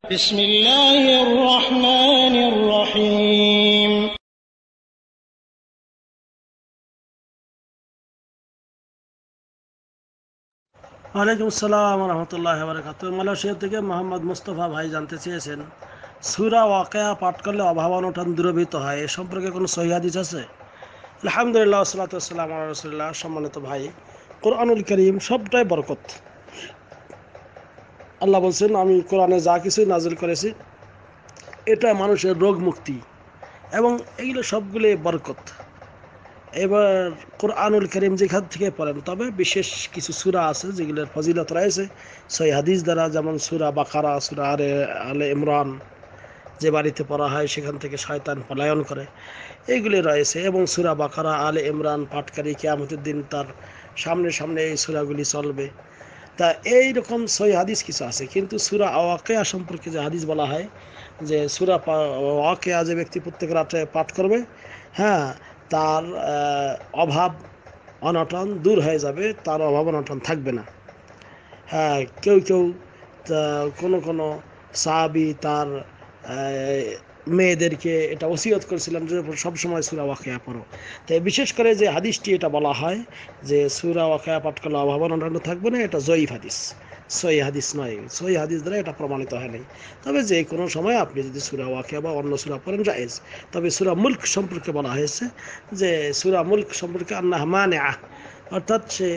بسم الله الرحمن الرحيم ওয়ালাইকুম আসসালাম রহমতুল্লাহ বারাকাতুহু। মালয়েশিয়া থেকে মোহাম্মদ মুস্তফা ভাই জানতে চেয়েছেন, সূরা ওয়াকিয়া পাঠ করলে অভাব অনটন দূরীভূত হয়, এ সম্পর্কে কোনো সহিহ হাদিস আছে? আলহামদুলিল্লাহ, ওয়াসসালাতু ওয়াসসালামু আলা রাসূলিল্লাহ। সম্মানিত ভাই, কোরআনুল কারীম সবটাই বরকত। আল্লাহ বলছেন, আমি কোরআনে যা কিছু নাজিল করেছি এটা মানুষের রোগ মুক্তি, এবং এইগুলো সবগুলোই বরকত। এবার কোরআনুল কারীম যেখান থেকে পড়েন, তবে বিশেষ কিছু সূরা আছে যেগুলোর ফজিলত রয়েছে সহিহ হাদিস দ্বারা, যেমন সূরা বাকারা, সূরা আলে ইমরান, যে বাড়িতে পড়া হয় সেখান থেকে শয়তান পলায়ন করে, এইগুলি রয়েছে। এবং সূরা বাকারা, আলে ইমরান পাঠকারী কিয়ামতের দিন তার সামনে সামনে এই সূরাগুলি চলবে। তা এইরকম সহিহ হাদিস কিছু আছে, কিন্তু সূরা ওয়াকিয়া সম্পর্কে যে হাদিস বলা হয় যে সূরা ওয়াকিয়া যে ব্যক্তি প্রত্যেক রাতে পাঠ করবে, হ্যাঁ, তার অভাব অনটন দূর হয়ে যাবে, তার অভাব অনটন থাকবে না। হ্যাঁ, কেউ কেউ কোনো কোনো সাহাবী তার মেয়েদেরকে এটা ওসিয়ত করেছিলেন যে সবসময় সূরা ওয়াকিয়া পড়ো। তাই বিশেষ করে যে হাদিসটি এটা বলা হয় যে সূরা ওয়াকিয়া পাঠ করলে অভাব অনটন থাকবে না, এটা জয়ীফ হাদিস, সহিহ হাদিস নয়। সহিহ হাদিস দ্বারা এটা প্রমাণিত হয় নাই। তবে যে কোনো সময় আপনি যদি সূরা ওয়াকিয়া বা অন্য সূরা পড়েন জায়েজ। তবে সূরা মুলক সম্পর্কে বলা হয়েছে যে সূরা মুলক সম্পর্কে আন্নাহা মানিআহ, অর্থাৎ সে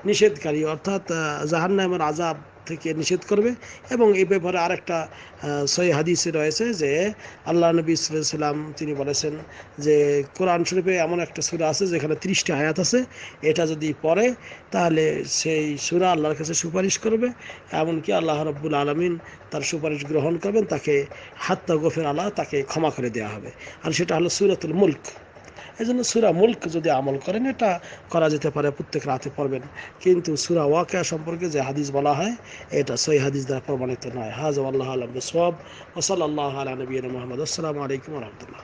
নিষেধকারী, অর্থাৎ জাহান্নামের আযাব থেকে নিষেধ করবে। এবং এই ব্যাপারে আরেকটা সহিহ হাদিসে রয়েছে যে আল্লাহ নবী সাল্লাল্লাহু আলাইহি ওয়াসাল্লাম তিনি বলেছেন যে কোরআন শরীফে এমন একটা সূরা আছে যেখানে 30টি আয়াত আছে, এটা যদি পড়ে তাহলে সেই সূরা আল্লাহর কাছে সুপারিশ করবে, এমনকি আল্লাহ রাব্বুল আলামিন তার সুপারিশ গ্রহণ করবেন, তাকে হাত্তা গফির আল্লাহ, তাকে ক্ষমা করে দেওয়া হবে। আর সেটা হলো সূরাতুল মুলক। এই জন্য সূরা মুলক যদি আমল করেন, এটা করা যেতে পারে, প্রত্যেক রাতে পড়বেন। কিন্তু সূরা ওয়াকিয়া সম্পর্কে যে হাদিস বলা হয় এটা সহিহ হাদিস দ্বারা প্রমাণিত নয়। হাযা ওয়াল্লাহু আ'লাম বিসওয়াব। ওয়া সাল্লাল্লাহু আলা নবিয়িনা মুহাম্মদ। আসসালামু আলাইকুম ওয়া রাহমাতুল্লাহ।